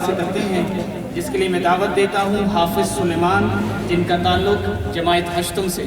से करते हैं, जिसके लिए मैं दावत देता हूँ हाफिज़ सुलेमान, जिनका ताल्लुक़ जमायत हश्तुम से।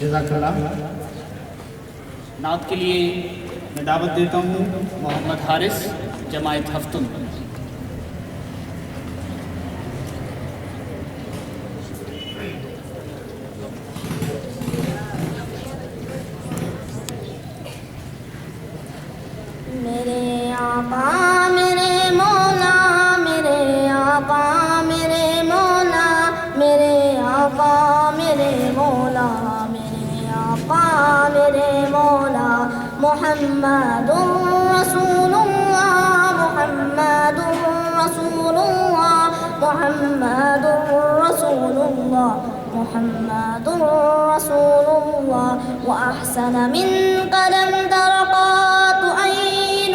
जज़ाकल्लाह। नात के लिए मैं दावत देता हूँ मोहम्मद हारिस, जमायत हफ्तुम। मेरे आका मेरे मौला, मेरे आका मेरे मौला, मेरे आका मेरे मौला, मेरे आका मेरे मौला, मुहम्मदुर रसूलुल्लाह, मुहम्मदुर रसूलुल्लाह, मुहम्मदुर रसूलुल्लाह, मुहम्मदुर रसूलुल्लाह। व अहसन मिन कलम तरक़ात ऐन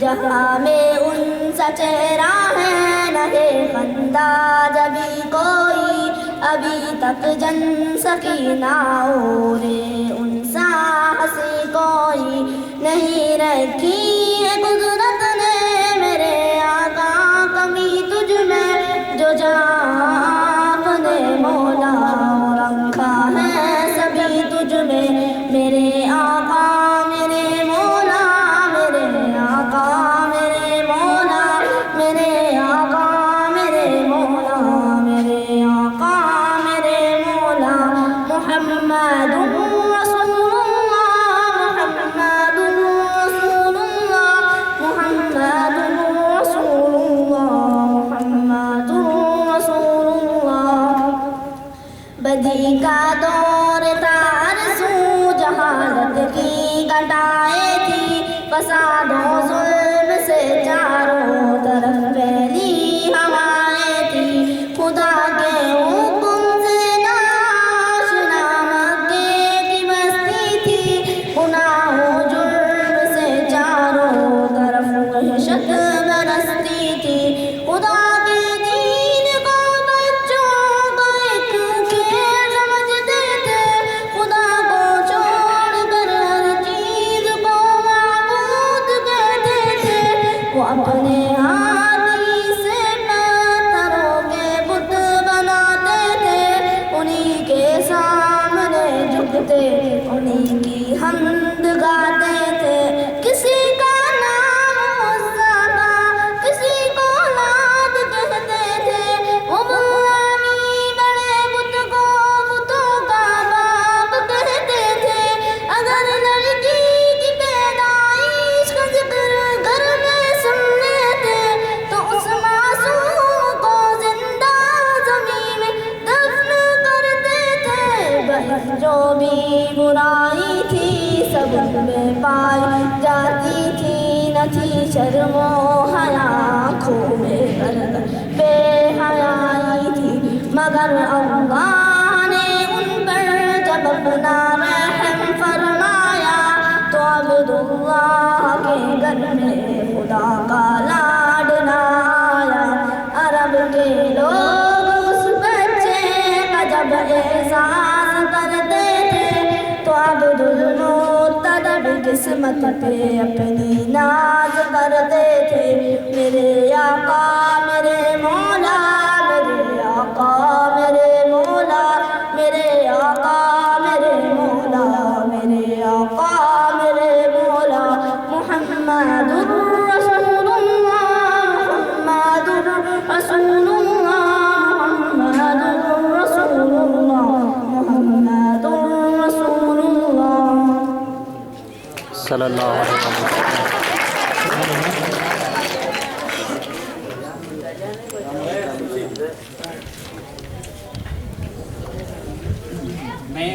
जहाँ में उनसा चेहरा है नहीं खंदा जभी कोई, अभी तक जन सकी ना रे उनसा हंसी कोई नहीं रखी है कुदरत ने मेरे आका कमी तुझ में जो जाने मौला रखा है सभी तुझ में मेरे आका मेरे मौला, मेरे आका मेरे मौला, मेरे आका मेरे मौला, मेरे आका मेरे मौला। मुहम्मदुर बदी का दौर था अरसू जहालत की घटाए थी, फसादों जुल्म से चारों तरफ फैली हवाएं थी। खुदा के हुक्म से नाशना मक्के की बस्ती थी, गुनाहों जुल्म से चारों तरफ वहशत बरसती थी। खुदा कहते सामने झुकते उन्हीं की हमद गाते थे। किसी का नाम मुस्तफा, किसी को औलाद कहते थे। वो बुरानी बड़े बुत को बुतों का बाप कहते थे। अगर लड़की की पैदाइश का जिक्र घर में सुनने थे तो उस मासूम को जिंदा ज़मीन में दफन करते थे। बस जो भी बुराई थी सब में पाई जाती थी, न थी शर्मो हया आँखों में गर्द बेहयाई थी। मगर अल्लाह ने उन पर जब अपना रहम फरमाया तो अब्दुल्लाह के घर में खुदा का लाडला आया। अरब के लोग उस बच्चे का जब एहसास करते थे तो अब्दुल मुत्तलिब किस्मत पे अपनी नाज करते थे। मेरे आका मेरे मौला, मेरे आका मेरे मौला, मेरे आका मेरे मौला, मेरे आका मेरे मौला। मुहम्मदुर रसूलुल्लाह, मुहम्मदुर रसूलुल्लाह, मुहम्मदुर रसूलुल्लाह, मुहम्मदुर रसूलुल्लाह सल्लल्लाहु अलैहि वसल्लम। मैं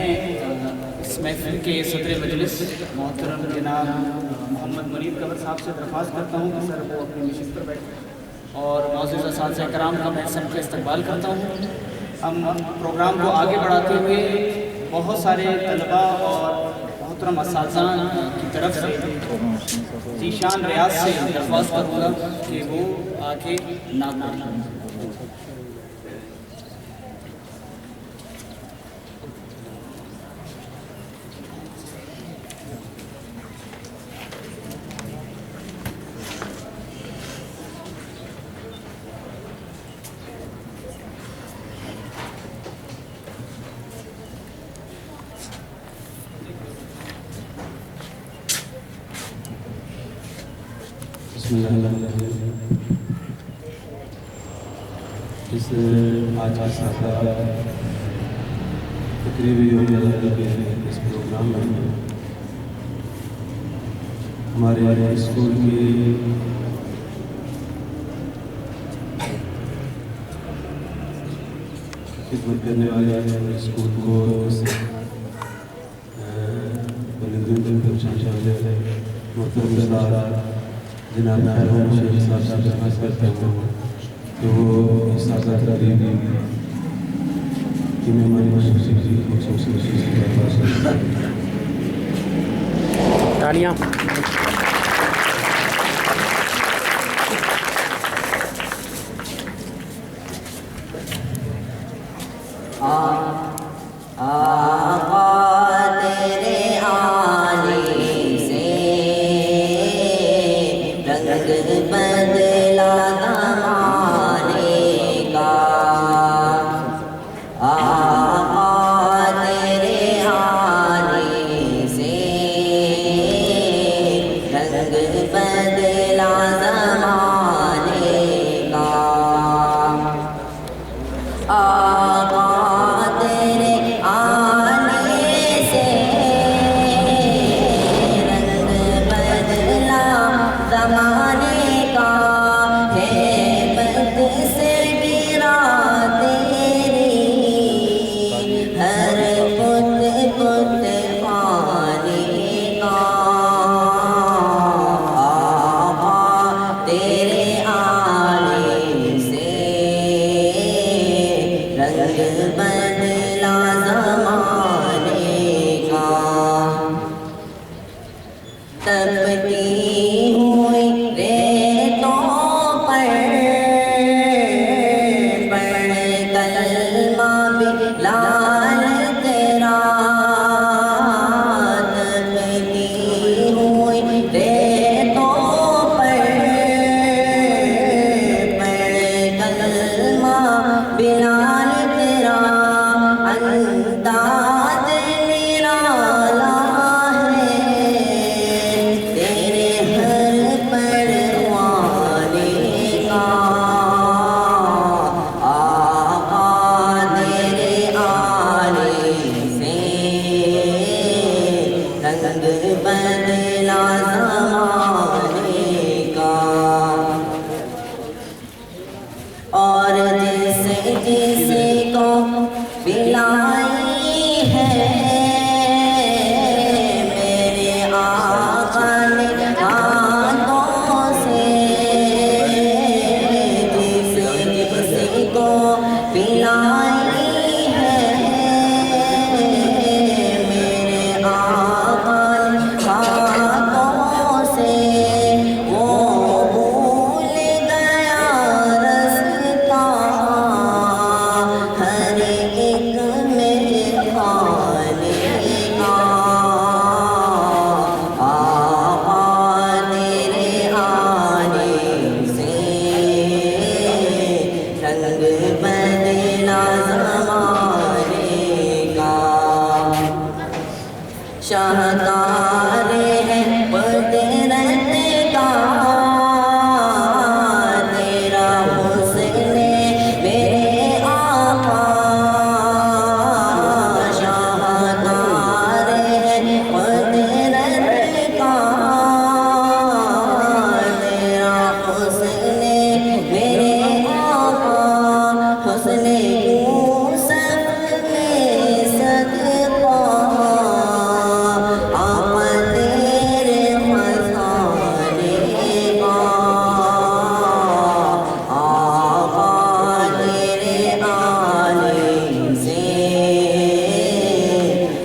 इस महफिल के सदर मजलिस मोहतरम जनाब मोहम्मद मुनीर कंवर साहब से दरख्वास्त करता हूँ कि सर वो अपनी नशिस्त पर बैठ और मौजूद असातिज़ा कराम का मैं सबका इस्तकबाल करता हूँ। हम प्रोग्राम को आगे बढ़ाते हुए बहुत सारे तलबा और मोहतरम असातिज़ा की तरफ से जीशान रियाज से दरख्वास्त करूँगा कि वो आके नाम इस आज तकरीबी के इस प्रोग्राम में हमारे स्कूल की खिदमत करने वाले स्कूल को जनाब साहब से दरख्वास्त करता हूँ कि वो इस तकरीबी कि मैं हमारी तालियां। रंग नाद निराला है तेरे हर परवाने का। आका तेरे आने से रंग बदला ज़माने का। और जिसे जिसे को पिलाई है मेरे आका ने हाथों से। जिसे जिसे को पिलाई है मेरे आका ने हाथों से। वो भूल गया रास्ता हर एक में खाने का। आका तेरे आने से रंग बदला ज़माने का। शाहकारे हैं कुदरत का तेरा हुस्न मेरे आका। शाहकारे हैं कुदरत का तेरा हुस्न मेरे आका। हुस्न यूसुफ में सदका आका तेरे मसाले का। आका तेरे आने से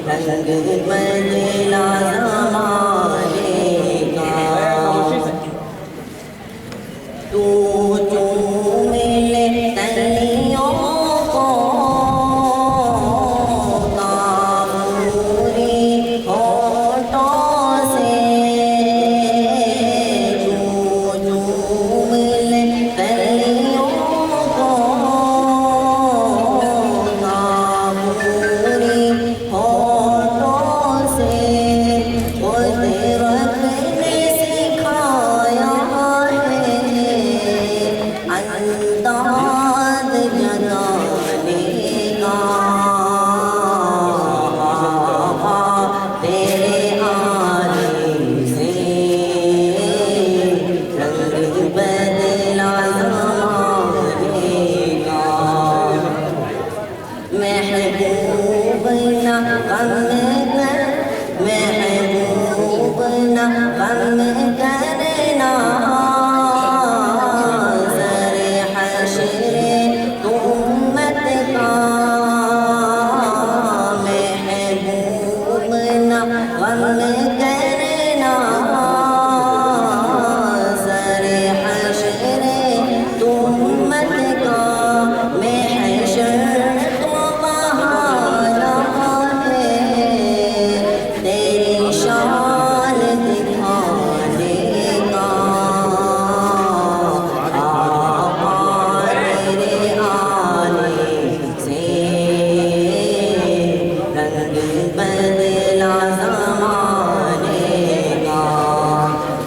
रंग बदला ज़माने का। तू चूम ले तलियों को काबूरी होठों से। तू चूम ले तलियों को काबूरी होठों से। कुदरत ने सिखाया है अंदाज़ जगाने का। आका तेरे आने से रंग बदला ज़माने का। महबूब ना गम कर महबूब ना गम करना ज़रे हश्रे उम्मत का। महबूब ना गम करना ज़रे हश्रे उम्मत का। महशर तो बहाना है तेरी शान दिखाने का। आका तेरे आने से रंग बदला ज़माने का।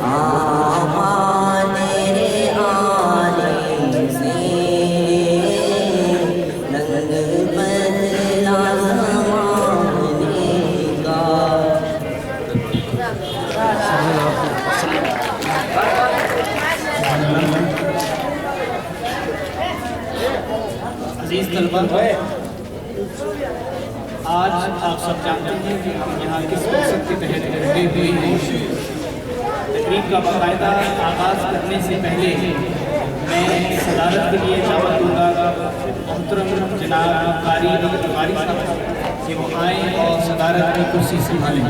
आका तेरे आने से रंग बदला ज़माने का। अजीज तलबा, आज आप सब जानते हैं कि हम यहाँ किस मकसद के तहत इकट्ठे हुए हैं। तकरीब का बाकायदा आगाज़ करने से पहले मैं सदारत के लिए दावत दूँगा मोहतरम जनाब कारी तिवारी साहब कि वो आएँ और सदारत की कुर्सी संभालें।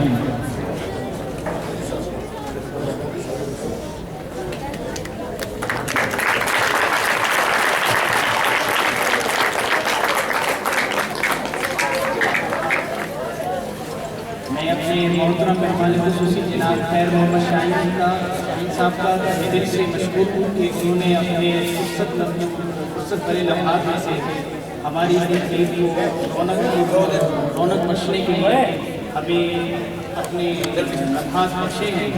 मैं अपने मोहतरम मेहमान खुसूसी जनाब खैर मोहम्मद शाहीन साहब का दिल से मशकूर हूँ कि उन्होंने अपने फुर्सत भरे लम्हात में से हमारी इस तकरीब को रौनक बख्शने के लिए हमें अपने अल्फाज बख्शे हैं,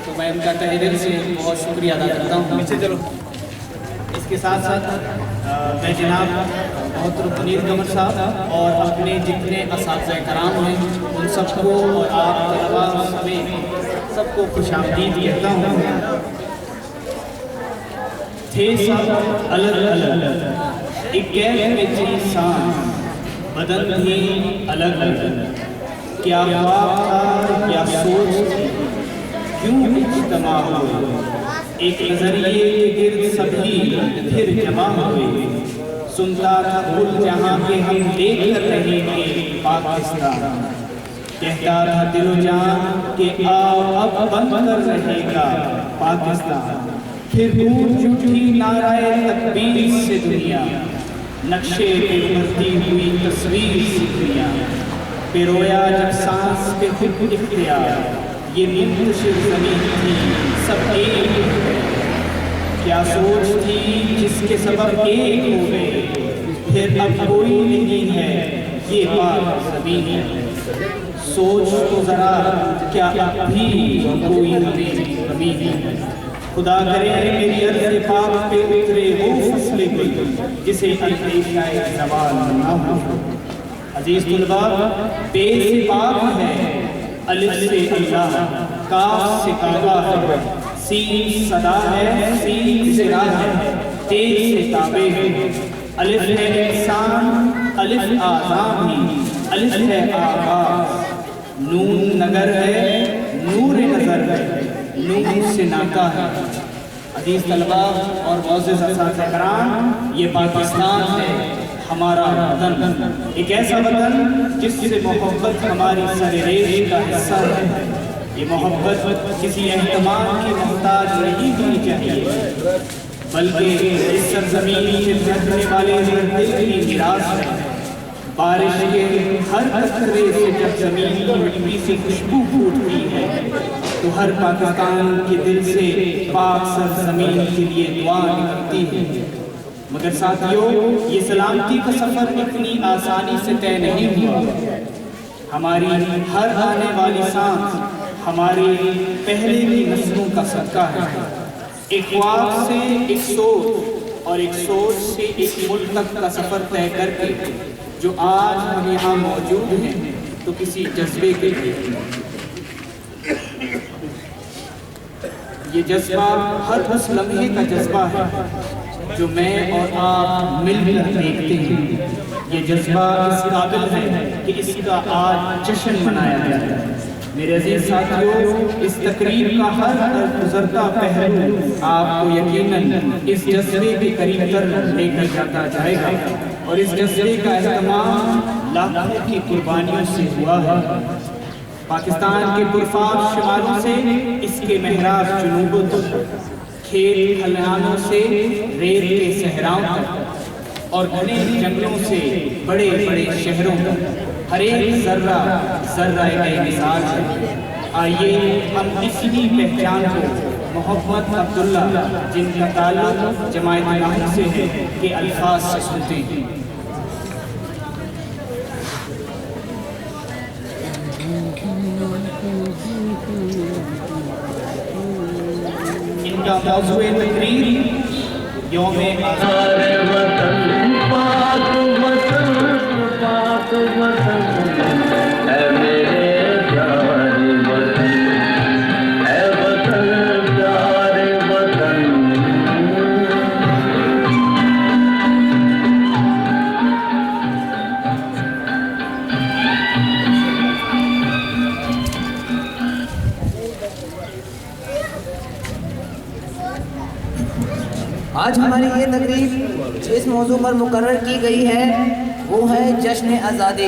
तो मैं उनका तहे दिल से बहुत शुक्रिया अदा करता हूँ। चलो इसके साथ साथ मैं जनाब मोहतरम मुनीर कमर साहब और अपने जितने असातिज़ा कराम हैं उन सबको और आप तलबा समेत सबको खुशामदीद कहता हूँ। थे सब अलग अलग एक गैर में थी सांस, बदन भी अलग अलग, क्या ख्वाब था क्या सोच थी, क्यों इज्तिमा हुए, एक नजरिए के गिर्द सभी फिर जमा हुए, सुनता था कुल जहां के हम देख कर रहेंगे पाकिस्तान, कहता था दिलो जान के आओ अब बंद कर रहेगा पाकिस्तान, फिर दूर झूठी नाराए तकबीर से दुनिया, नक्शे पे उभरती हुई तस्वीर से दुनिया, पिरोया जब सांस पे खुद इख्तियार, ये मुंतशिर ज़मीन थी सब एक, क्या सोच थी जिसके सबब एक हो गए, फिर अब कोई नहीं है ये पाक ज़मीन है, सोच तो ज़रा क्या अब भी कोई हमें कमी है, खुदा करे मेरी अर्ज़ पाक पे उतरे वो फसले गुल जिसे अंदेशाए ज़वाल ना हो। अजीज़ तुलबा, पे से पाक है, अलिफ से अल्लाह, काफ से काबा है, सीन सदा है, सीन सिरा है, ते से ताबे है, अलिफ है इंसान, अलिफ आज़ाम ही, अलिफ है आगाज़, नून नगर है, नूर नज़र है, नूर से नाता है। अजीज़ तलबा और मौज़िज़ असातिज़ा कराम, ये पाकिस्तान है हमारा वतन, एक ऐसा वतन जिससे मोहब्बत हमारी सर-ए-रेश का हिस्सा है। ये मोहब्बत किसी एहतमाम की मोहताज नहीं होनी चाहिए, बल्कि इस सरज़मीन से झरने वाले दिल की मीरास है। बारिश के हर कतरे से जब ज़मीन की मिट्टी से खुशबू फूटती है, तो हर पाकिस्तान के दिल से पाक सरज़मीन के लिए दुआ निकलती है। मगर साथियों, ये सलामती का सफ़र इतनी आसानी से तय नहीं हुआ। हमारी हर आने वाली सांस हमारे पहले की नस्लों का सदका है। एक ख्वाब से एक सोच और एक सोच से एक मुल्क तक का सफ़र तय करके जो आज हम यहाँ मौजूद हैं, तो किसी जज्बे के लिए ये जज्बा हर उस लम्हे का जज्बा है जो मैं और आप मिलकर देखते हैं। ये जज्बा इस काबिल है कि इसका आज जश्न मनाया जाता है। मेरे अजीज साथियों, इस तकरीब का हर गुजरता पहलू आपको यकीनन इस जज्बे के करीब तर लेकर जाता जाएगा, और इस जज्बे का एहतमाम लाखों की कुर्बानियों से हुआ है। पाकिस्तान के पुरफाक शुमारों से इसके महराब जुनूबों तक, खेत खलिहानों से रेत के सहराओं तक, और घने जंगलों से बड़े बड़े शहरों तक, हर एक जर्रा जर्रा एक मिसाल है। आइए हम इसी पहचान को मोहम्मद अब्दुल्ला, जिनका ताल्लुक जमायत नाम से है, के अल्फाज से सुनते हैं। इनका मौज़ूए तकरीर यौमे आज हमारी ये तकरीब जिस मौजू पर मुकर्रर की गई है वो है जश्न आज़ादी।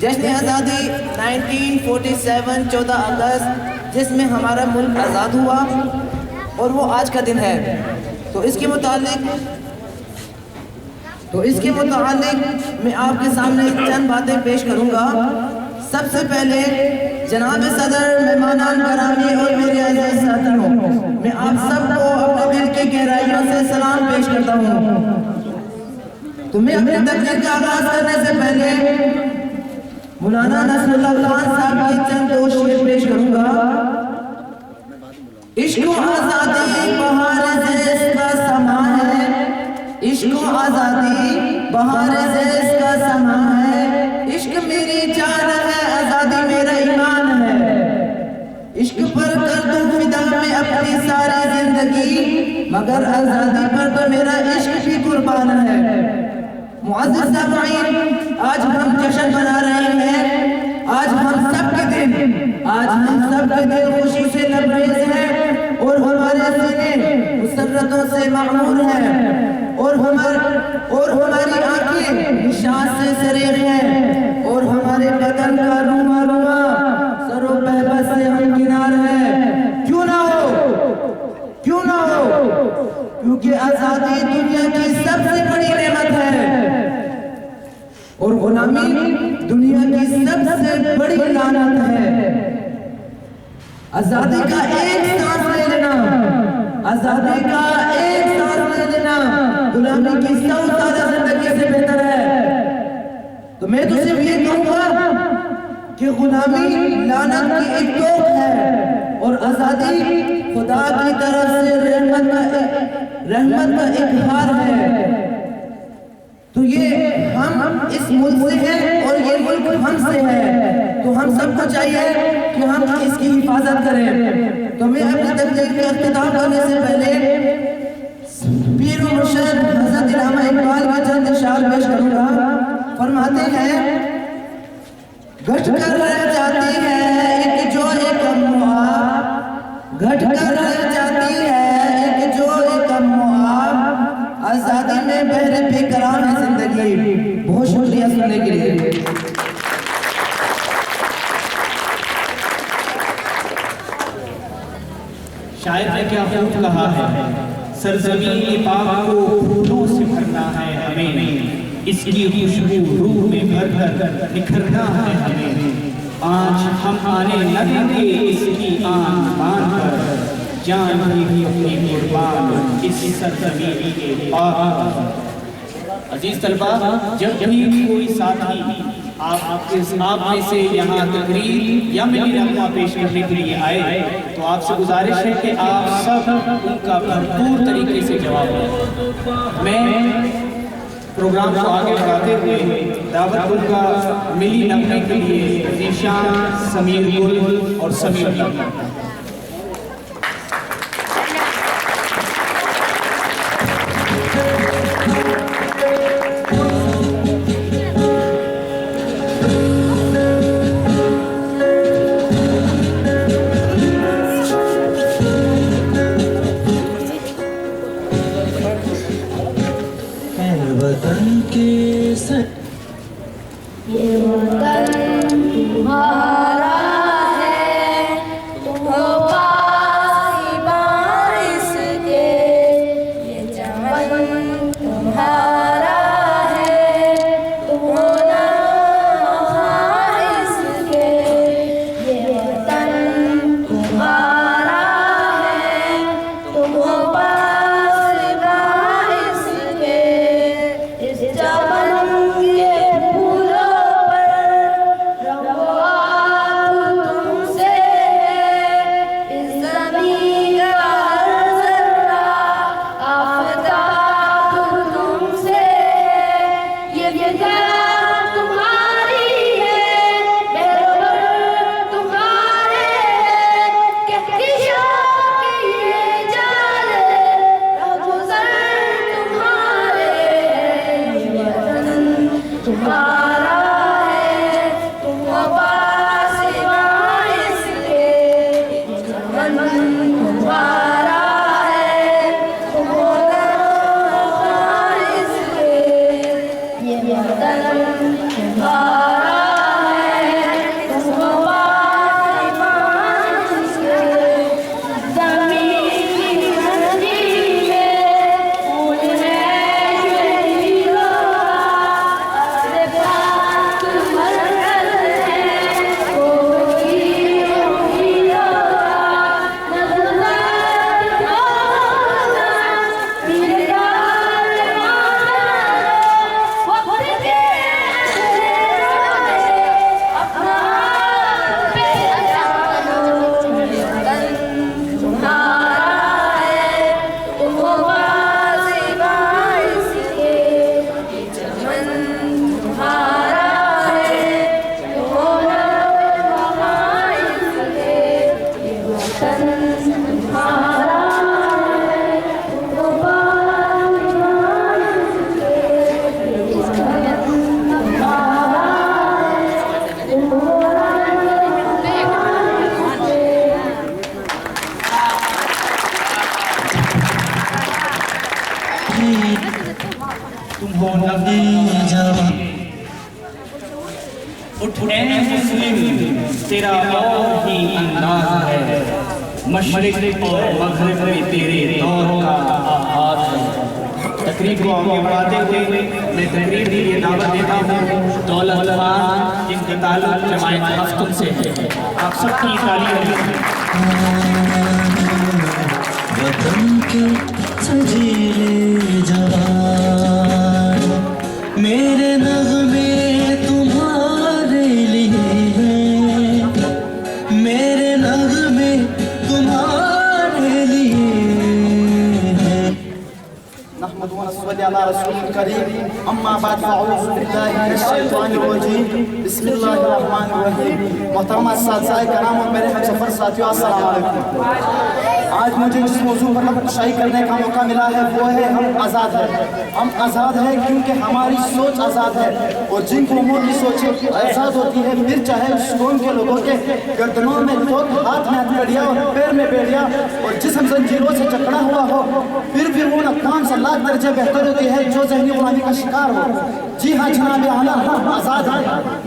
जश्न आज़ादी 1947 14 अगस्त, जिसमें हमारा मुल्क आज़ाद हुआ, और वो आज का दिन है। तो इसके मुतालिक मैं आपके सामने चंद बातें पेश करूँगा। सबसे पहले जनाब सदर, मेहमानान करामी और मेरे अज़ीज़ साथियों, मैं आप सबको अपने दिल की गहराइयों से सलाम पेश करता हूँ। तो मैं अपने तकरीर का आगाज करने से पहले मौलाना नसरुल्लाह खान साहब की चंद दो शेर पेश करूंगा। इश्क आजादी बहार ज़ेज़ का समा है, इश्क आजादी बहार ज़ेज़ का समा है, इश्क मेरी जान है, आजादी मेरा ईमान है, इश्क पर कर दूं फिदा में अपनी सारी जिंदगी, मगर आजादी पर तो मेरा इश्क भी कुर्बान है। मुअज़्ज़िज़ सामीईन, आज हम जश्न मना रहे हैं, आज हम सब के दिल खुशी से लबरेज हैं और हमारे सीने मुसर्रतों से मामूर हैं और हमारी आंखें निशान से सरेख हैं और हमारे बदन का रुमा रुमा सरो बहबस से हमकिनार है। क्यों ना हो, क्योंकि आजादी दुनिया की सबसे बड़ी नेमत है और गुलामी दुनिया की सबसे बड़ी लानत है। आजादी का एक सांस ले लेना, आजादी का एक सांस ले लेना गुलामी की 100 साल जिंदगी से बेहतर है। तो मैं तो सिर्फ ये कहूंगा कि गुलामी लानत की एक तोप है और आजादी खुदा की तरफ से रहमत का एक हार है। तो ये हम इस मुल्क से हैं और ये मुल्क हमसे है, तो हम सबको चाहिए कि हम इसकी हिफाजत करें। तो मैं अपनी तकरीर का इख्तिताम करने से पहले पीर और मुर्शिद हज़रत इल्हामा इकबाल के चंद इशार पेश करूंगा। फरमाते हैं, घट कर रह जाती है एक जो एक अम्मुआब, घट कर रह जाती है एक जो एक अम्मुआब, आजादी में बहरे बेकरार है जिंदगी। बहुत शुक्रिया सुनने के लिए। शायर ने क्या खूब कहा है, सरज़मीन पाक को फूलों से भरना है हमें, इसकी खुशबू रूह में भर कर निखरना है हमें। आज हम आने न देंगे इसकी आन बान कर, जान भी अपनी कुर्बान इस सरज़मीन के पाक। अजीज तलबा, जब भी कोई साथी आप में से यहाँ तकरीर या मिली रकमा पेश करने के लिए आए, तो आपसे गुजारिश है कि आप सब उनका भरपूर तरीके से जवाब दें। मैं प्रोग्राम को आगे बढ़ाते हुए दावत उनका मिली नगमे के लिए ज़ीशान, समीर गुल और समीर गुल ये वतन तुम्हारा है, तुम्हारा उठे मुस्लिम तेरा और ही अंदाज है, मशरिक और मगरिब में तेरे दौर का आगाज है। तकरीब को आगे बढ़ाते हुए मैं तकरीर के लिए दावत देता हूँ दौलत खान, जिनका ताल्लुक जमायत मफ्तून से है। आप सबकी तालीम वतन के सजीले जवान, मेरे नग़्मे तुम्हारे लिए हैं, मेरे नग़्मे तुम्हारे लिए हैं। नहमदु व नसल्ली अला रसूलिल करीम, अम्मा बाद फ़अऊज़ु बिल्लाहि मिनश शैतानिर रजीम, बिस्मिल्लाहिर रहमानिर रहीम। मोहतरमा साथिया कराम और मेरे हमसफ़र साथियों, अस्सलाम वालेकुम। आज मुझे जिस मौजू पर नक्शाई करने का मौका मिला है वो है हम आज़ाद है। हम आज़ाद है क्योंकि हमारी सोच आज़ाद है, और जिन कौमों की सोचें आज़ाद होती है, फिर चाहे उस कौम के लोगों के गर्दनों में लोग, हाथ में हथकड़ियाँ और पैर में बेड़ियाँ और जिस्म जंजीरों से जकड़ा हुआ हो, फिर भी वो नाकाम से लाख दर्जे बेहतर होती है जो ज़हनी गुलामी का शिकार हो। जी हाँ जनाब आला, हम आज़ाद हैं।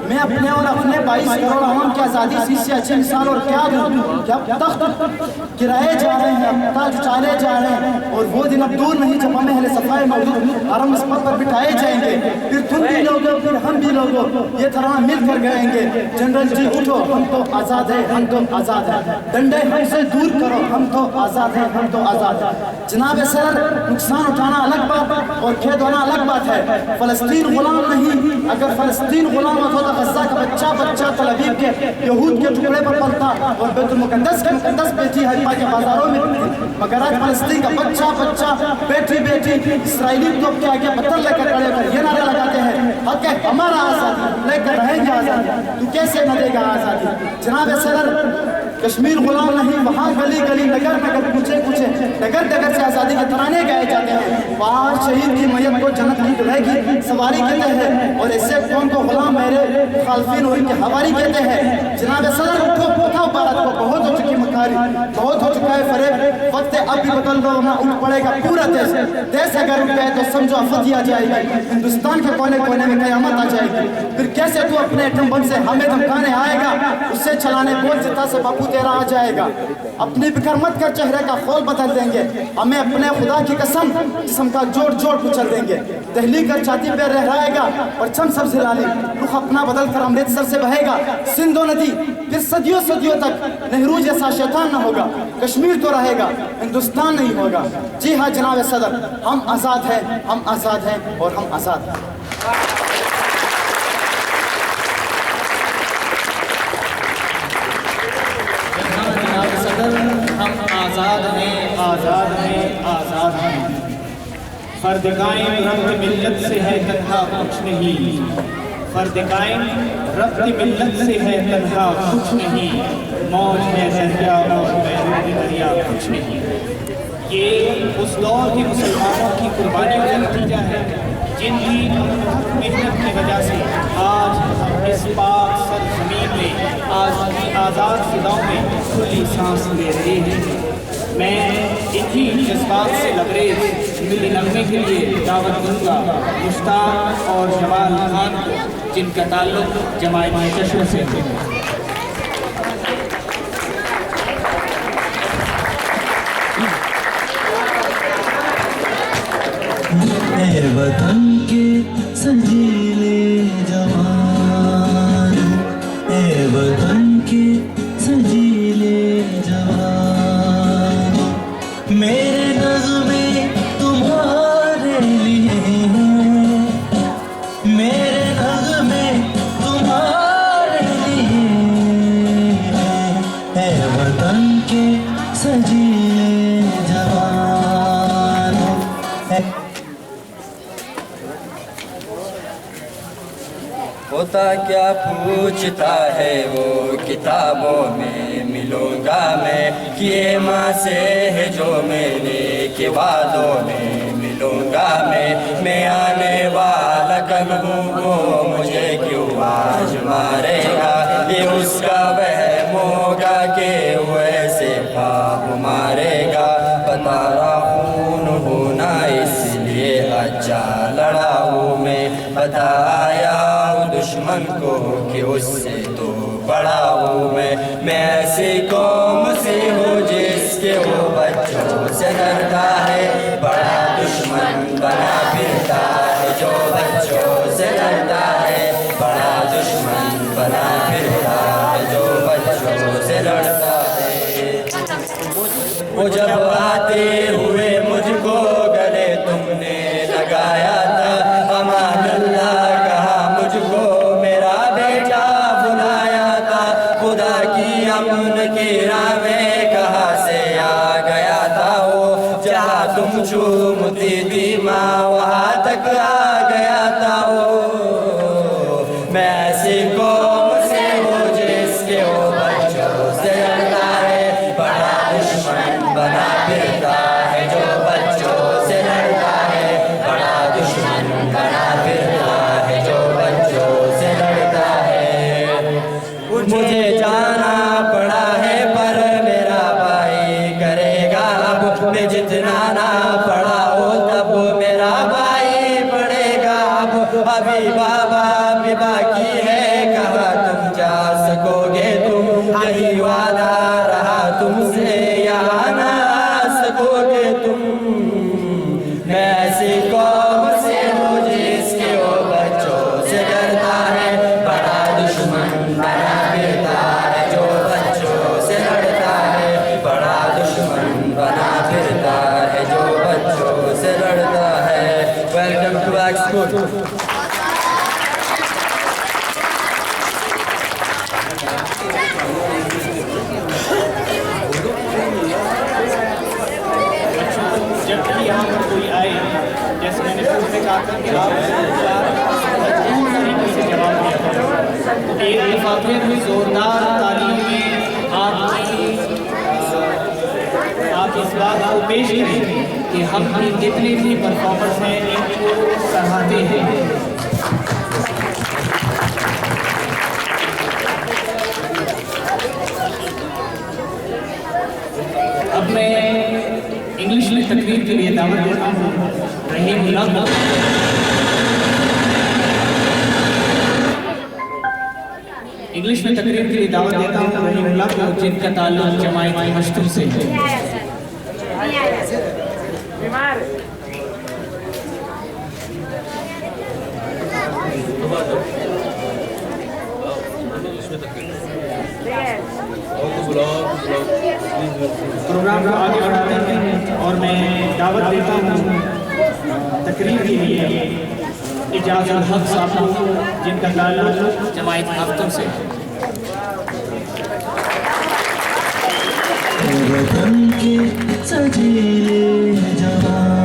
मैं अपने और अपने 22 करोड़ आवाम की आज़ादी से इससे अच्छी मिसाल और क्या दूँ। क्या तख्त गिराए जा रहे हैं, ताज चाले जा रहे हैं, और वो दिन अब दूर नहीं जब हमें अहले सफाए मौजूद हरम इस पद पर बिठाए जाएंगे। फिर तुम भी लोगो, फिर हम भी लोगो, ये तरह मिलकर गाएंगे, जनरल जी उठो हम तो आज़ाद है, हम तो आज़ाद है, डंडे हमसे दूर करो, हम तो आज़ाद है, हम तो आज़ाद है। जनाब सर, नुकसान उठाना अलग बात और खेद होना अलग बात है। फ़लस्तीन गुलाम नहीं, अगर फ़लस्तीन गुलाम होता तो गज़ा का बच्चा बच्चा तल अवीव के यहूद के टुकड़े पर पलता और बैतुल मुक़द्दस की मुक़द्दस बेटी हरिफा के बाजारों में, मगर आज फ़लस्तीन का बच्चा बच्चा बेटी बेटी इसराइली तोप के आगे पत्थर लेकर खड़े होकर ये नारा लगाते हैं, हक है हमारा आज़ादी, लेकर रहेंगे आज़ादी, तू कैसे न देगा आज़ादी। जनाब सदर, कश्मीर गुलाम नहीं, वहाँ गली गली नगर नगर पूछे पूछे डगर डगर से आज़ादी के तराने गाए जाते हैं। वहाँ शहीद की मैयत को जन्नत की दुल्हन सवारी कहते हैं, और ऐसे कौम को गुलाम मेरे खालफीन और इनके हवारी कहते हैं। जनाब सदर उठो, उठाओ भारत को, बहुत हो चुकी मकारी, बहुत हो चुका है फरेब, वक्त अब भी बदल दो ना, उठ पड़ेगा पूरा देश। देश अगर उठ गए तो समझो आफत आ जाएगी, हिंदुस्तान के कोने कोने में क़यामत आ जाएगी। फिर कैसे तू अपने एटम बम से हमें धमकाने आएगा, उससे चलाने बोल जिता से बापू तेरा आ जाएगा। अपनी फिक्र मत कर, चेहरे का खोल बदल देंगे, हमें अपने खुदा की कसम जिस्म का जोड़ जोड़ कुचल देंगे। दहली कर छाती पे रहराएगा परचम सबसे लाली, रुख अपना बदल कर अमृतसर से बहेगा सिंधु नदी, फिर सदियों सदियों तक नेहरू जैसा शैतान न होगा। कश्मीर तो रहेगा, हिंदुस्तान नहीं होगा। जी हाँ जनाब सदर, हम आज़ाद हैं, हम आज़ाद हैं और हम आज़ाद हैं। हम आज़ाद हैं, आज़ाद हैं, आज़ाद हैं। फर्द कायम रब्त मिल्लत से है तन्हा कुछ नहीं, फर्द कायम रब्त मिल्लत से है तन्हा कुछ नहीं, मौज है दरिया और बैरूद दरिया कुछ नहीं। ये उस दौर के मुसलमानों की कुर्बानियों का नतीजा है, जिनकी मेहनत की वजह से आज इस पाक सरज़मीन में, आज की आज़ाद फिजाओं में खुली सांस ले रहे हैं। मैं इन्हीं जज्बात से लबरेज मिली नगमे के लिए दावत दूंगा मुश्ताक और जमाल खान को, जिनका ताल्लुक जमायत जश्न से है। ए वतन के संजीले जवान, ए वतन के संजीले जवान, मेरे नग़्मे तुम्हारे लिए हैं, मेरे नग़्मे तुम्हारे लिए हैं, ए वतन के संजीले जवान। होता क्या पूछता है वो किताबों में, मिलूंगा मैं किए माँ से है जो मैंने के वादों में, मिलूंगा मैं आने वाला कल हूँ, वो मुझे क्यों आज मारेगा, ये उसका वहम होगा कि वो ऐसे ख्वाब मारेगा। बता रहा खून होना इसलिए अच्छा लड़ा हूँ मैं, बताया हूँ दुश्मन को कि उससे तो बड़ा हूँ मैं ऐसी कौम से हूँ जिसके वो बच्चों से डरता है, बड़ा दुश्मन बना फिरता है जो बच्चों से डरता है, बड़ा दुश्मन बना फिरता है जो बच्चों से लड़ता है। वो जब आते हुए मुझको गले तुमने लगाया था, अमान अल्लाह कहा मुझको मेरा बेटा बुलाया था, खुदा की अमन की राह में कहाँ से आ गया था वो, जहाँ तुम चूमती थी माँ वहाँ तक आ गया था वो। मैं ऐसी कौम से हूँ जिसके वो बच्चों से डरता है, बड़ा दुश्मन बना फिरता है जो बच्चों से लड़ता है, बड़ा दुश्मन बना फिरता है जो बच्चों से लड़ता है। मुझे जाना पड़ा है पर मेरा भाई करेगा अब, मैं जितना ना पढ़ा हो तब मेरा भाई पढ़ेगा अब। अभी बाबा भी बाकी है, कहा तुम जा सकोगे तुम, यही वादा रहा तुमसे यहाँ ना सकोगे तुम। मैं ऐसी कौम से हूँ जिसके वो बच्चों से डरता है, बड़ा दुश्मन बना फिरता है जो बच्चों से लड़ता है, बड़ा दुश्मन बना फिरता है जो बच्चों से लड़ता है। Welcome to Oxford. जब भी यहाँ पर कोई आए, जैसे मैंने शुरू में कहा था कि आप तरीके से जवाब दिया करो। एक लिफाफे में जोरदार तालीम में आप इस बात को पेश करें कि हम जितने भी परफॉर्मर्स हैं इनको सराहते हैं। अब मैं इंग्लिश में तकरीर के लिए दावत देता हूँ रहीम उल्लाह को। इंग्लिश में तकरीर के लिए दावत देता हूँ रहीम उल्लाह को, जिनका ताल्लुक जमायत मशतूम से है। प्रोग्राम को आगे बढ़ाते हैं और मैं दावत देता हूँ तकरीर के लिए इजाज़त हक साहब को, जिनका ताल्लुक जमायत मशतूम से है। वतन के सजीले जवानों,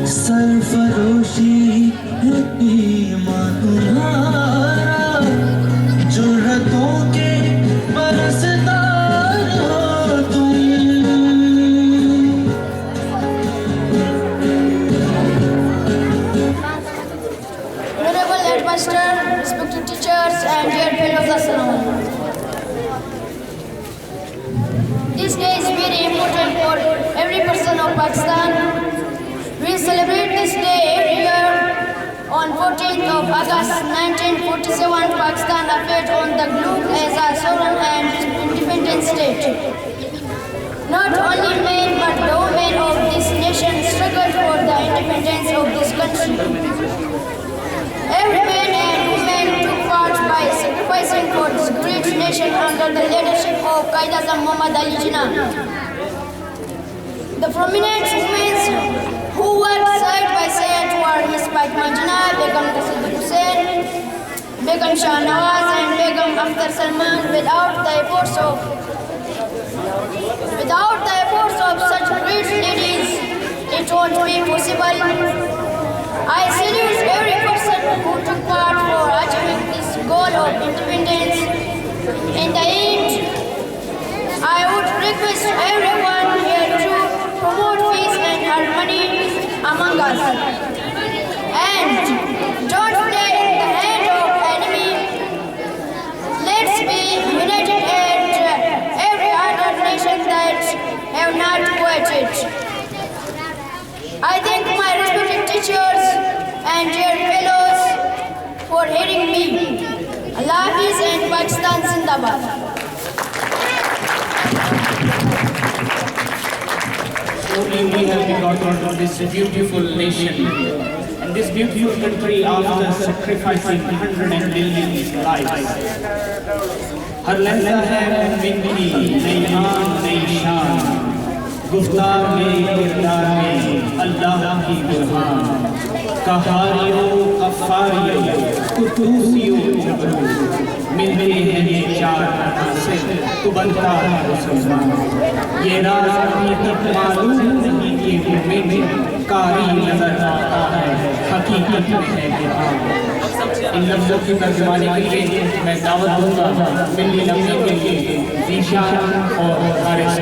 सरफरोशी है ईमान तुम्हारा, जुर्रतों के बरसदार हो तुम। Honorable Headmaster, respected teachers and dear fellows, Assalamu alaikum. This day is very important for every person of Pakistan. We celebrate this day every year on 14th of August 1947. Pakistan appeared on the globe as a sovereign and independent state. Not only men but the women of this nation struggled for the independence of this country. Every man and woman took part by sacrificing for this great nation under the leadership of Qaid Azam Muhammad Ali Jinnah. The prominent women who worked side by side were Miss Fatma Jinnah, Begum Siddiq Hussain, Begum Shah Nawaz and Begum Akhtar Salman. Without the efforts of such great ladies, it won't be possible. I salute every person who took part for achieving this goal of independence. In the end, I would request everyone here to promote peace and harmony among us. And don't play in the hand of enemy. Let's be united and every other nation that have not quitted. I thank my respected teachers and dear fellows for hearing me. Allah Hafiz and Pakistan Zindabad. Surely we have begotten this beautiful nation and this beautiful country after sacrificing 100 million lives. हर लहजा है मुमिन की नई ईमान नई शान, गुफ्तार में किरदार में अल्लाह की कुर्बान, कहारियों कफ़ारियों कुतूसियों जबरों मिलते हैं ये चार से तो बनता है मुसलमान। ये राज अभी तक मालूम नहीं कि मुमिन कारी नजर आता है, हकीकत में है गिरहान। इन लफ्ज़ों की तर्जुमानी के लिए मैं दावत दूंगा मिली लम्हे के लिए ज़ीशान और हारिस।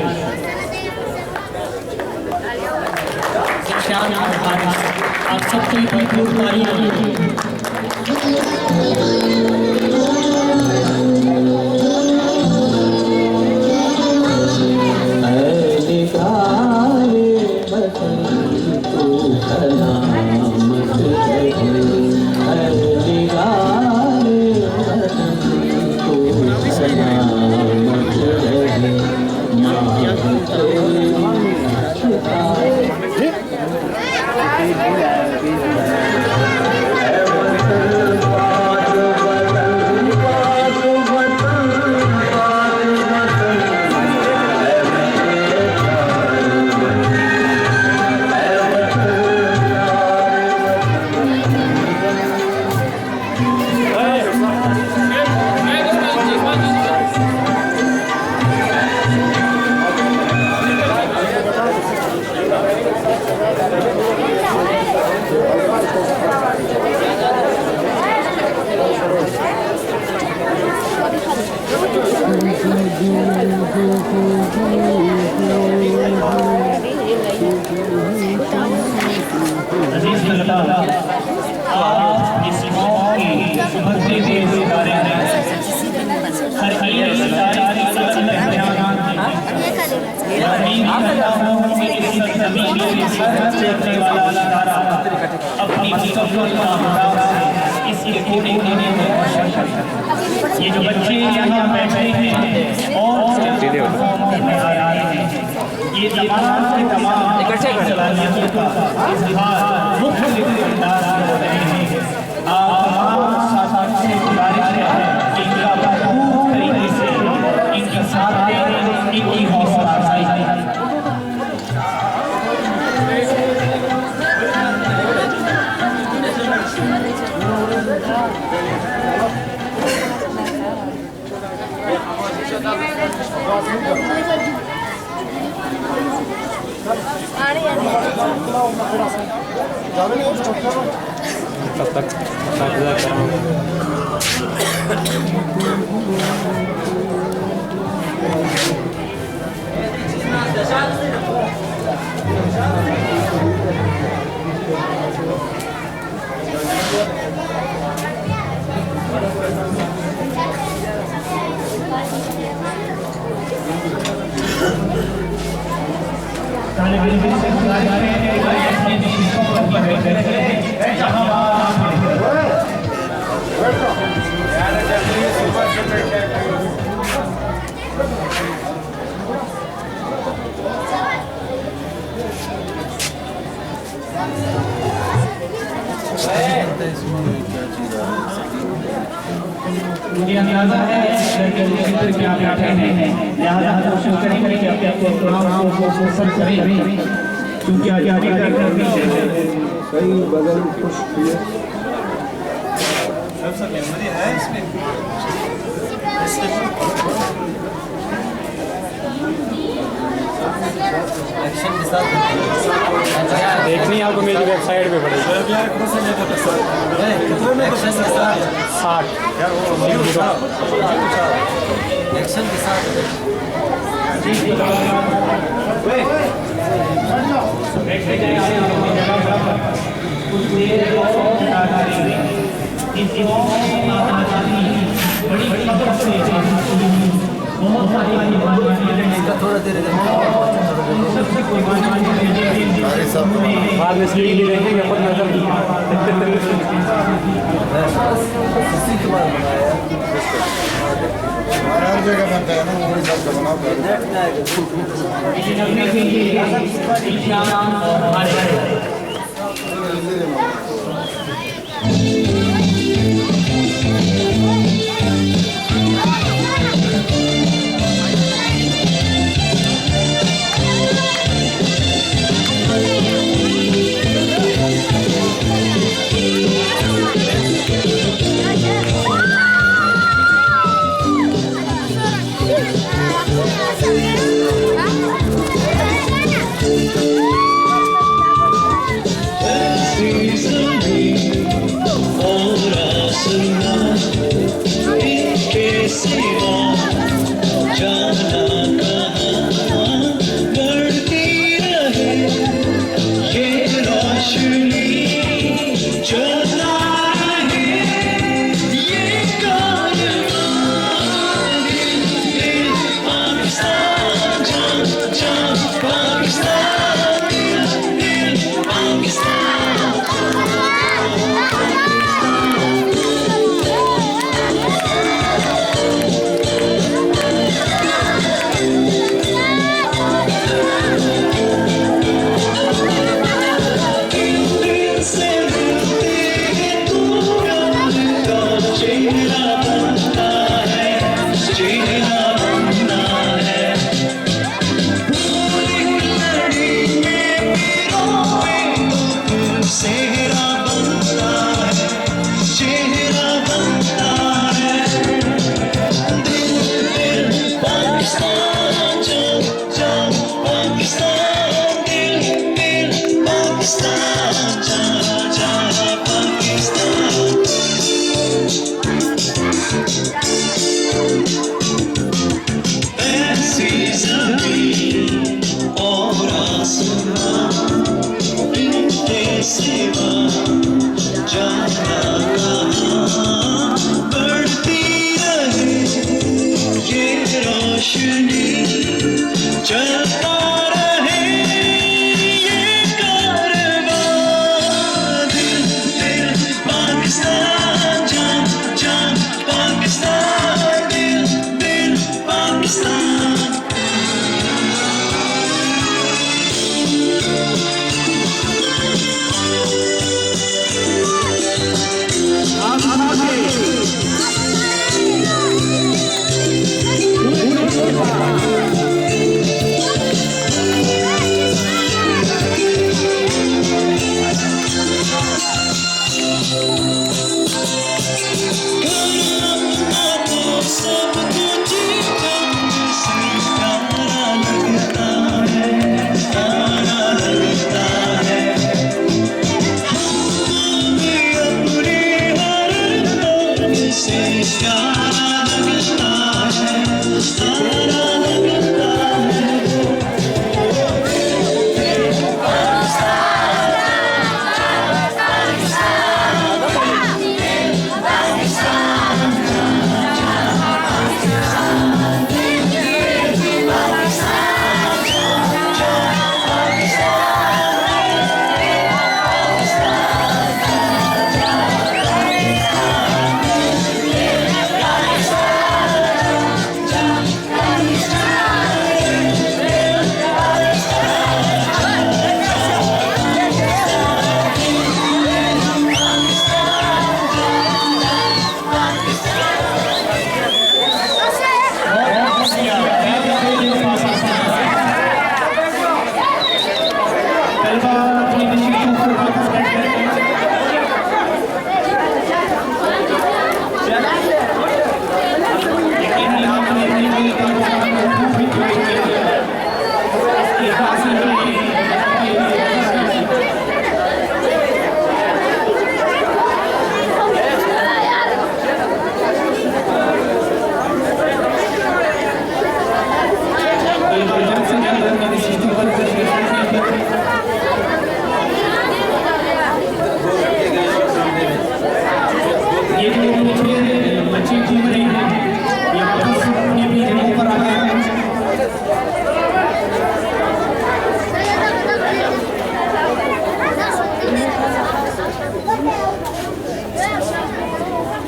ज़ीशान और हारिस आप सबकी भरपूर तारीफ ये जो बच्चे यहाँ बैठे हैं और ये तमाम के तमाम सलाहियतों का इज़हार मुख्तलिफ अंदाज़ में हो रहे हैं। आप तमाम साथियों से गुजारिश है कि इनका भरपूर तरीके से इनके साथ दें, इनकी हौसला अफजाई करें। तब तक मुझे अंदाजा है कि आप बैठे हैं, लिहाजा कोशिश करेंगे कि अपने प्रोग्राम को सफल करें, क्योंकि आज आगे कई बदल खुश किए सब मेमोरी है इसमें। एक्शन के साथ देखनी आपको मेरी वेबसाइट पे पड़ेगी। 60 एक्शन के साथ बाद में सीढ़ी नहीं देखेंगे अपन नजर हर जगह बनता है ना वो हिसाब से बनाओ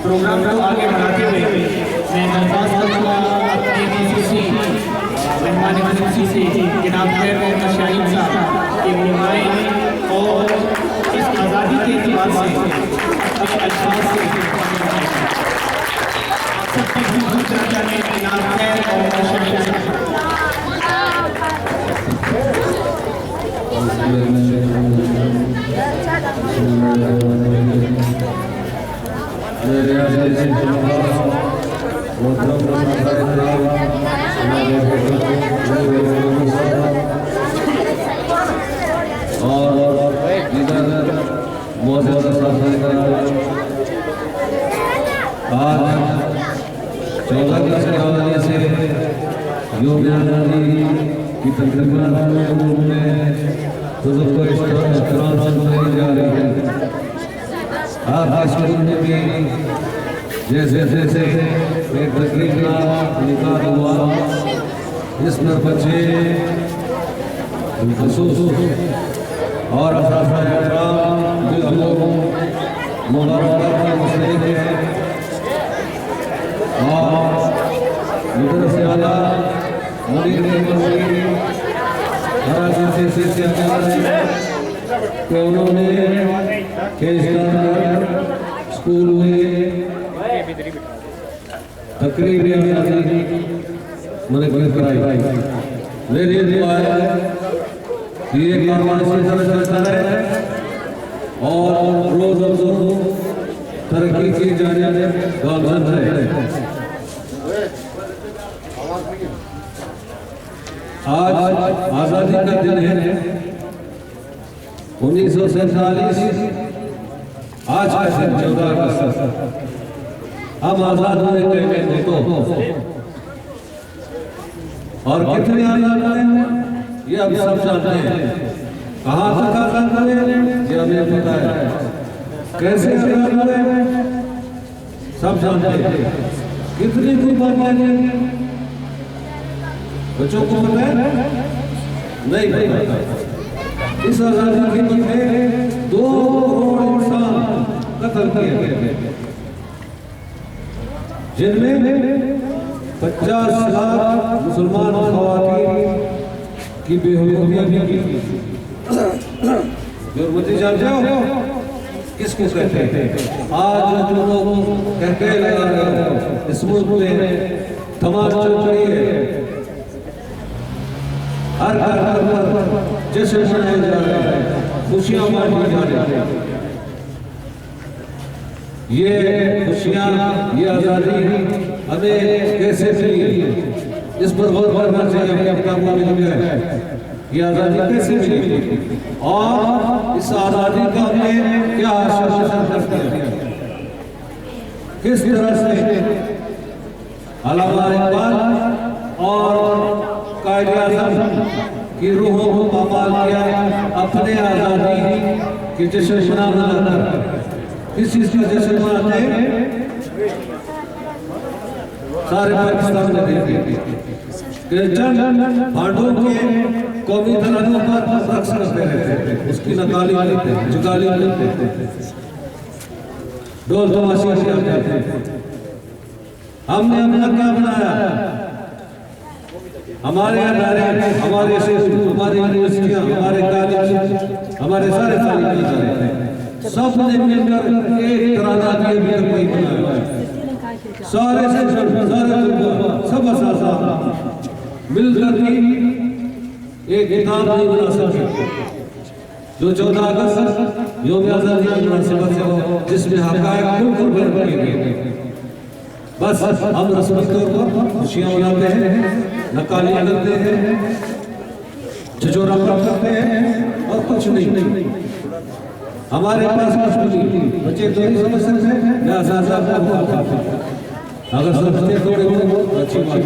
प्रोग्राम को आगे बढ़ाते हुए मैं दरख्वास्त करूँगा अपने खसूसी मेहमान खसूसी से जनाब खैर मोहम्मद शाहीन साहब के वो आएँ और इस आज़ादी के एतबार से अपने अल्फाज से सबकी भूल चर्चा में जनाब खैर मोहम्मद शाहीन साहब की तकरीबन बुजुर्गों एहतराम सुनाई जा रही है। आप स्कूल में भी जैसे जैसे एक तकरीब का निकाल हुआ इसमें बच्चे खसूस और एहतराम जो हम लोग मुबारक के मुस्तहिक हैं और मदरसे वाला मुरीद तो उन्होंने स्कूल में तकरीब मैंने कराई। मेरी दुआ है कि ये कारवां चलता है और रोज रोज तरक्की की जाने गामजन है। आज आज़ादी का दिन है 1947। आज का दिन 14 अगस्त हम आजाद हुए कहते तो और कितने आजाद हुए ये अब सब जानते हैं। कहाँ तक आजाद हुए ये हमें पता है। कैसे आजाद हुए सब जानते हैं। कितनी कुर्बानियां बच्चों को पता है? नहीं पता। इस आजादी की कीमत में 2 करोड़ इंसान कत्ल किए गए, जिनमें 50 लाख मुसलमान खवातीन की बेहुर्मतियां भी की। बेहुर्मती जानते हो किसको कहते हैं? आज जो लोग कहते लगा रहे हो इस मुल्क में तमाम चल रही है, हर घर पर जश्न मनाए जा रहे हैं, खुशियां बांटी जा रही हैं। ये खुशियां, ये आज़ादी हमें कैसे मिली इस पर गौर करना चाहिए। हमें अपना मिल गया ये आज़ादी कैसे मिली और इस आज़ादी का हमें क्या आश्वासन करते हैं, किस तरह से अल्लामा इकबाल और कायदे-ए-आज़म की रूहों को पामाल किया अपने आज़ादी के जश्न मनाकर। इस चीज़ का जश्न मनाते सारे पाकिस्तान में देखे चंद भांडों के कौमी तरानों पर रक्स करते रहते थे, उसकी नकाली लेते थे, जुगाली लेते थे, ढोल तमाशे करते थे। हमने अपना क्या बनाया? हमारे अदारे, हमारे स्कूल, हमारी यूनिवर्सिटियां, हमारे कॉलेज, हमारे सारे तालीमी इदारे सब ने मिलकर एक तराना भी अभी तक नहीं बनाया। सारे सब असासा मिलकर एक किताब नहीं बना सके जो 14 अगस्त यौम आज़ादी की मुनासिबत से हो, जिसमें हक़ाइक़ खुलकर बयान किए गए। बस हम रस्मी तौर पर खुशियाँ मनाते हैं, नकालियाँ करते हैं, छिछोरा करते हैं और कुछ नहीं। हमारे पास कुछ नहीं, बच्चे तो नहीं समझ सकते या साजा को अगर समझते थोड़े बहुत अच्छी बात।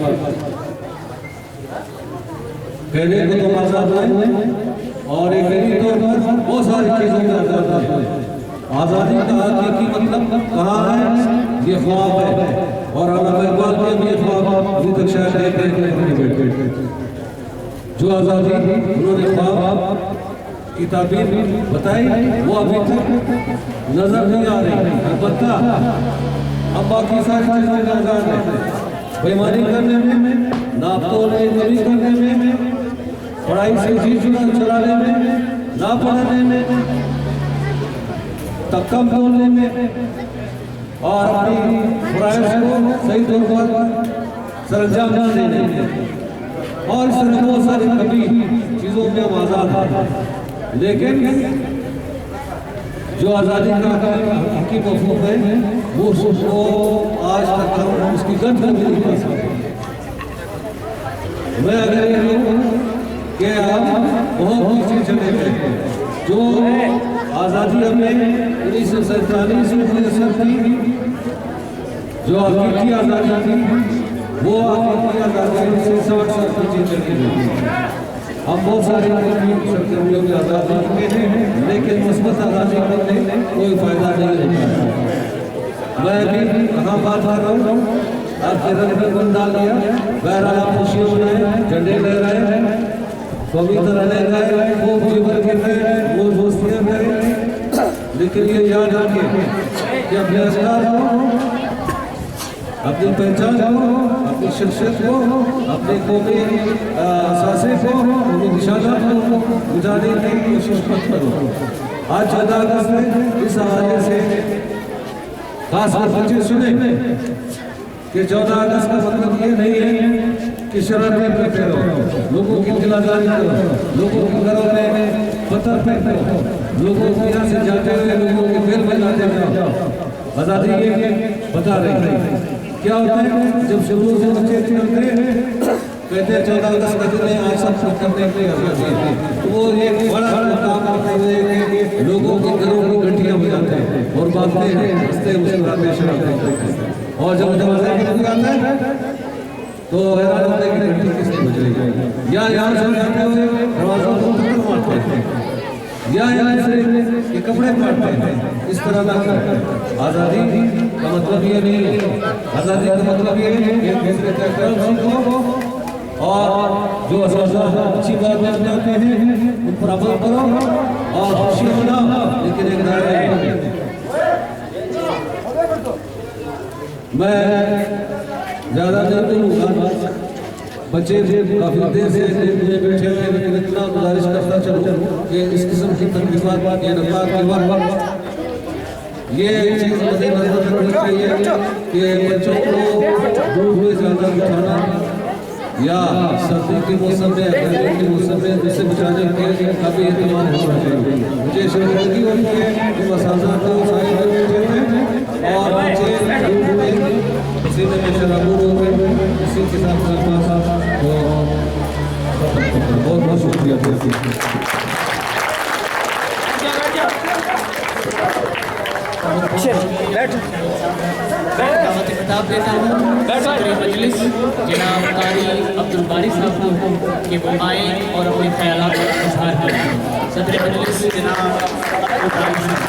कहने को तो आज़ाद है और एक ही तौर पर बहुत सारी चीज़ों में आज़ाद है। आज़ादी का हकीकी मतलब कहाँ है? ये ख्वाब है और अल्लामा इकबाल के भी ख्वाब अभी तक शायद देखने नहीं बैठे। जो आज़ादी उन्होंने ख्वाब की ताबीर बताई वो अभी तक नजर नहीं आ रही। अलबत्ता हम बाकी सारी चीजों में आजाद हैं। बेईमानी करने में, नाप तोल में कमी करने में, पढ़ाई से जी चलाने में, ना पढ़ने में, तक्कम बोलने में और अपनी बुराइयों को सही तौर पर सरंजाम न देने में और इस तरह बहुत सारी कभी चीज़ों में हम आज़ाद हैं। लेकिन जो आज़ादी का हकी मफहूम है वो आज तक हम उसकी गंध भी नहीं पा सकते। मैं अगर ये कहूँ कि हम बहुत पीछे चले गए। जो आज़ादी हमें 1947 में मुयस्सर थी, जो हकीकी आज़ादी थी, वो हकीकी आज़ादी से 60 साल पीछे चली गई। हम बहुत सारी सरकारियों में आज़ादी के हैं, लेकिन मुस्बत आज़ादी करने कोई फायदा नहीं होता है। मैं भी कहाँ बात कर रहा हूँ, आपके रंग में बन डाल दिया, बहरहाल आप खुशियों में झंडे ले रहे हैं, पवित्र रहने गए, खूब जीवन के गए, वो दोस्तियाँ गए, लेकिन ये याद रखें कि अपने असकार को, अपनी पहचान को, अपनी शख्सियत को, अपने कौमी सासे को, उनकी निशाना को बुझाने की कोशिश मत करो। आज 14 अगस्त में इस हवाले से खास बच्चे सुने कि 14 अगस्त का मतलब ये नहीं है कि शरारतें करते रहो, लोगों की गिलाजारी करो, लोगों के घरों में पत्थर फेंको, लोगों के यहाँ से जाते हुए लोगों के बेल बजाते जाओ। आज़ादी ये बता रही क्या होता है जब शुरू से बच्चे निकलते हैं, कहते हैं 14 अगस्त का दिन है, आज सब कुछ करने के लिए, तो वो एक बड़ा काम करते हैं, लोगों के घरों की घंटियाँ बजाते हैं और बांधते हैं, हंसते मुस्कुराते शराबते हैं। और जब दरवाजे की तरफ आते हैं तो हैरान होते हैं कि घंटी किसकी बज रही है, या यहाँ से जाते हुए दरवाजों को पत्थर मारते हैं, या यहाँ से ये कपड़े काटते हैं। इस तरह ना करें। आज़ादी का मतलब ये नहीं है, आज़ादी का मतलब ये है कि एक दूसरे का कर्म सीखो और जो अच्छी बात जानते हैं उन पर अमल करो और खुशी मनाओ, लेकिन एक दायरे में। मैं ज़्यादा देर नहीं होगा, बच्चे काफी देर से बैठे हुए, लेकिन इतना गुजारिश करता चलो कि इस किस्म की तकलीफात ये नफात के वक्त ये चीज़ मद्देनजर रखनी चाहिए कि बच्चों को धूप में ज़्यादा बिठाना या सर्दी के मौसम में, गर्मी के मौसम में जिससे बचाने के लिए काफ़ी एहतमाम होना चाहिए। मुझे शर्मिंदगी होती है कि मसाजा को सारे बैठे हैं और बच्चे धूप में पसीने में शराबूर हो गए, इसी के साथ बहुत बहुत शुक्रिया। खिताब देता हूँ सदर मजलिस जनाब कारी अब्दुल बारी साहब को कि वो आए और अपने ख्यालात का इजहार करें। सदर मजलिस जनाब अब्दुल बारी साहब।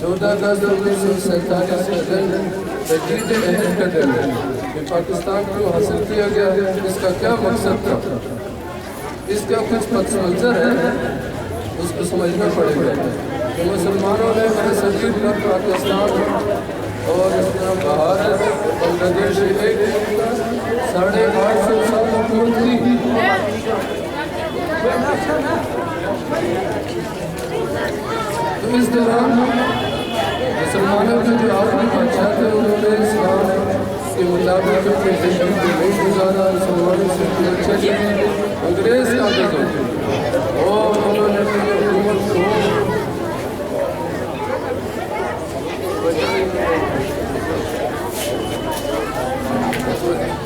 14 अगस्त 1947 का दिन तजदीद अहद का दिन है कि पाकिस्तान को हासिल किया गया है। इसका क्या मकसद था, इसका कुछ पस मंजर है, उसको समझना पड़ेगा कि मुसलमानों ने बरसगीर पर पाकिस्तान और इस तरह भारत बांग्लादेश एक 850 साल हुकूमत की। इस दौरान मुसलमानों के जो आखिरी बादशाह थे उन्होंने इस्लाम के मुताबिक अपनी ज़िंदगी को नहीं गुजारा, मुसलमानों से अंग्रेज काबिज हो और उन्होंने अपनी हुकूमत को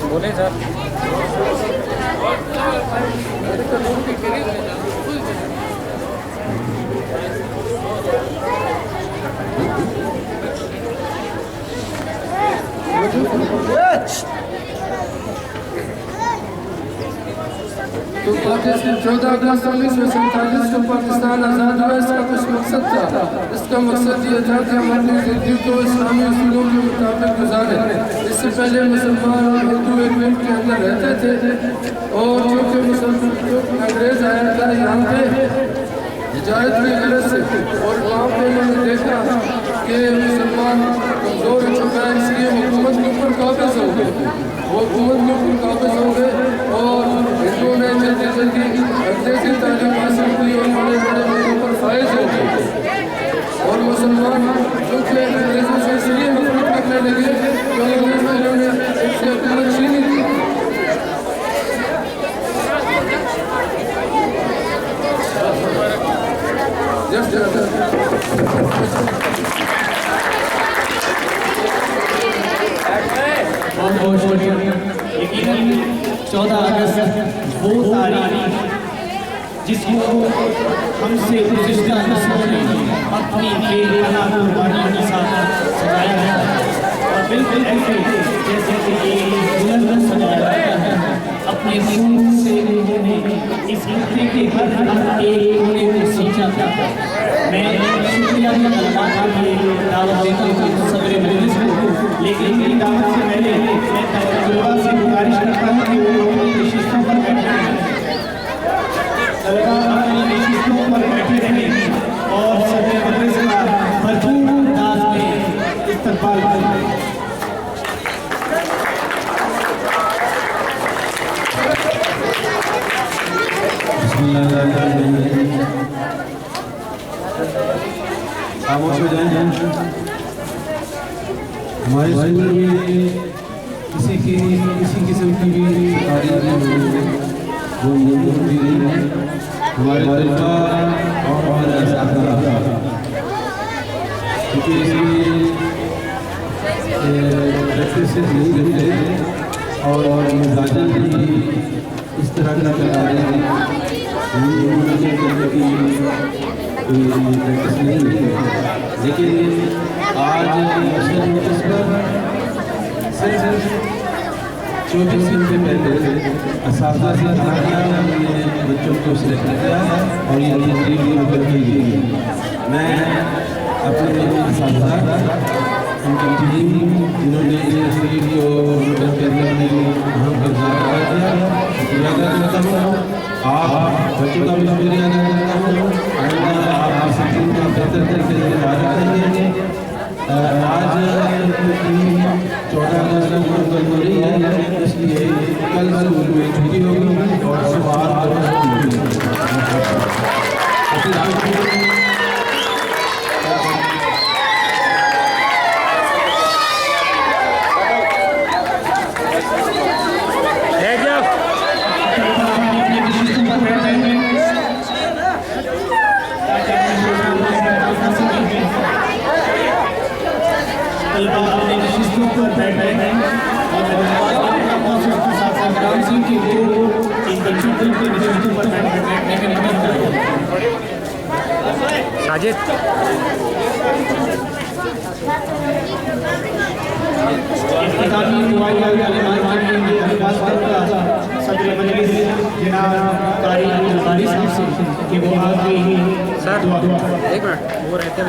बोले सर तो पाकिस्तान 14 अगस्त 1947 को पाकिस्तान आज़ाद हुआ। इसका कुछ मकसद था। इसका मकसद ये था कि हम अपनी ज़िंदगी को इस्लामी उसूलों के मुताबिक गुजारें। इससे पहले मुसलमान और हिंदू एक मिनट के अंदर रहते थे और चूँकि अंग्रेज आया था यहाँ पे हिजायत की गरज से और वहाँ पे उन्होंने देखा कि मुसलमान कमज़ोर हो चुका है, इसलिए हुकूमत के ऊपर काबिज हो गए। वो हुकूमत के ऊपर काबिज हो गए और हिंदुओं ने जल्दी जल्दी अंग्रेजी तालीम हासिल की और बड़े बड़े मुद्दों पर फायज हो गए और मुसलमान चूँकि अंग्रेजों से इसलिए नफरत करने लगे क्योंकि उन्होंने इनसे हुकूमत छीनी थी। बहुत बहुत शुक्रिया। यकीनन 14 अगस्त वो तारीख जिसको हमसे गुज़िश्ता नस्लों ने अपनी बेपनाह कुर्बानियों के साथ सजाया है और बिल्कुल ऐसे जैसे कि ये बुलंद सजाया जाता है। अपने खून से उन्होंने इस खित्ते के हर एक कोने को सींचा था। मैं शुक्रिया की कलमात के लिए दावत देता हूँ सदर मजलिस को, लेकिन मेरी दावत से पहले मैं तलबा से गुजारिश करता हूँ कि वो अपनी नशिस्तों पर बैठे रहें। तलबा अपनी नशिस्तों पर बैठे रहें और सदर मजलिस का भरपूर अंदाज में इस्तकबाल करें। खामोश हो जाए। हमारे स्कूल में किसी किस्म की भी तारीफ नहीं वो होती रही है। हमारे तलबा और हमारे असातिज़ा क्योंकि इसलिए प्रैक्टिस नहीं करते और मिजाजन भी इस तरह का चला रहे हैं प्रैक्टिस नहीं है। लेकिन आज इस पर सिर्फ 24 दिन से पहले असातिज़ा से कहा गया हमने बच्चों को सिलेक्ट किया और ये तकरीब मुकर की गई। मैं अपने असातिज़ा उनकी टीम जिन्होंने इस तकरीब को मुकर करने में अहम किरदार अदा किया शुक्रिया अदा करता हूँ। आप बच्चों का भी शुक्रिया अदा करता हूँ। आप इस टीम का बेहतर तरीके से इजाज़त करेंगे। आज 14 अगस्त को मुकम्मल हो रही है, इसलिए कल स्कूल में छुट्टी होगी और सोमवार साजिद इख्तितामी दुआएं सदर मजलिस जनाब कारी अब्दुल साहब से कि वो आगे सर एक मिनट वो रहते हैं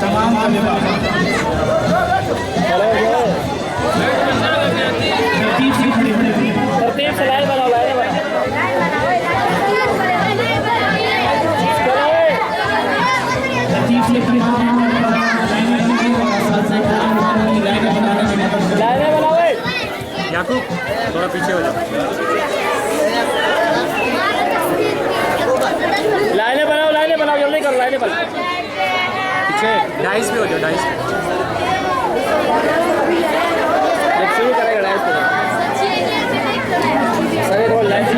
तमाम तरतीब से लाइन बनाओ याकूब थोड़ा पीछे हो जाओ लाइनें बनाओ जल्दी करो लाइनें बनाओ पीछे डाइस पे हो जाओ डाइस पे जब शुरू करेगा डाइस पे सभी रोल लाइन से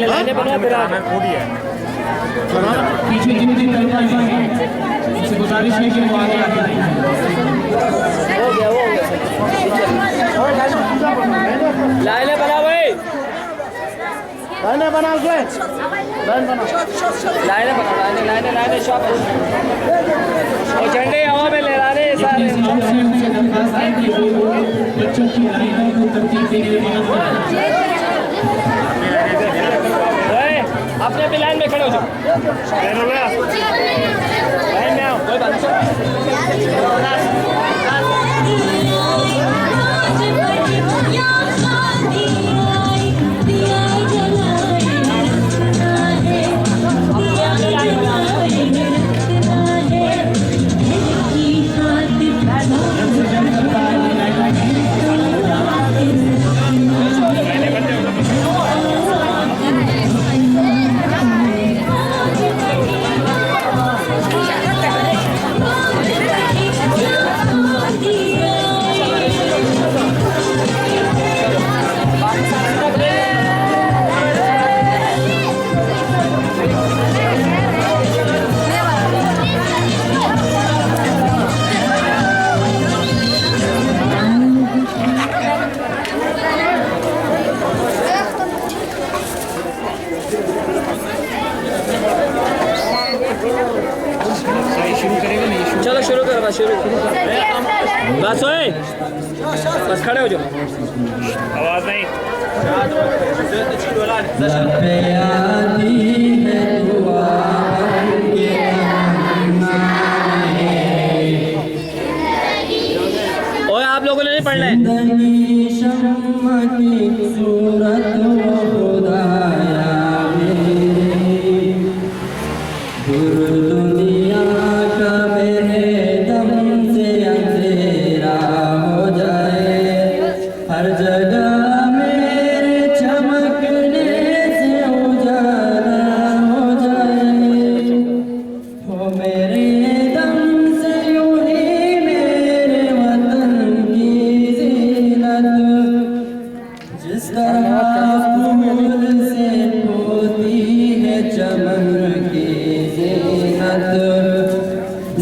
लाइनें बनाओ फिर वो भी है पीछे जितनी उनसे गुजारिश है कि वो आगे आगे हो गया लाइनें बनाओ भाई लाइनें बनाओ लाइनें शॉप और झंडे हवा में लहराने सारे बच्चों की लाइनों को तरतीब देने में अपने अपनी लाइन में खड़े हो जाओ लाइन में आओ कोई बात नहीं चलो शुरू करो बस ओए बस खड़े हो जाओ आवाज नहीं ओए आप लोगों ने नहीं पढ़ना है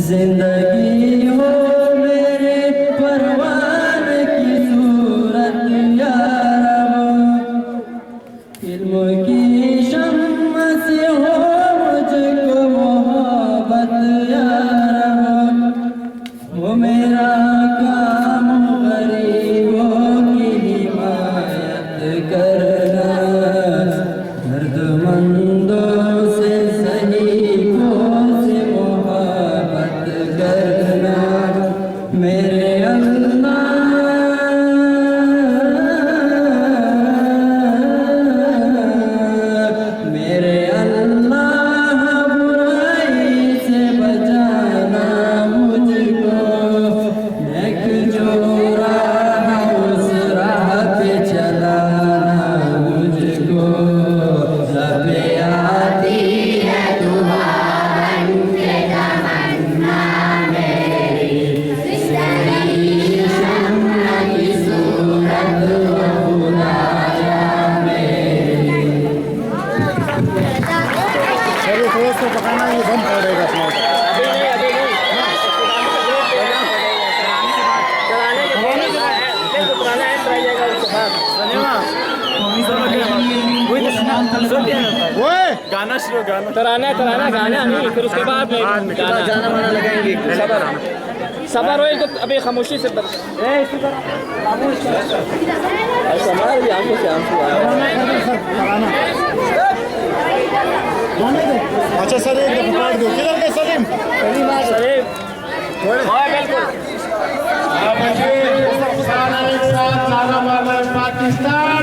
जिंदगी हो मेरे परवान की सूरत यार इल्म की शम्म से हो मुझको तमाम गाना शुरू तराना गाना नहीं, फिर उसके बाद गाना वाना लगाएंगे। सबर हो तो अभी खामोशी से अच्छा सर एक दफा काट दो। किधर के सलीम? पाकिस्तान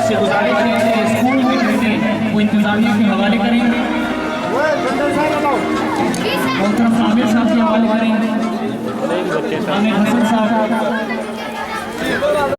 से गुजारिश है कि स्कूल में बैठे वो इंतजामिया के हवाले करेंगे, मोहतरम आमिर साहब के हवाले करेंगे, आमिर हसन साहब।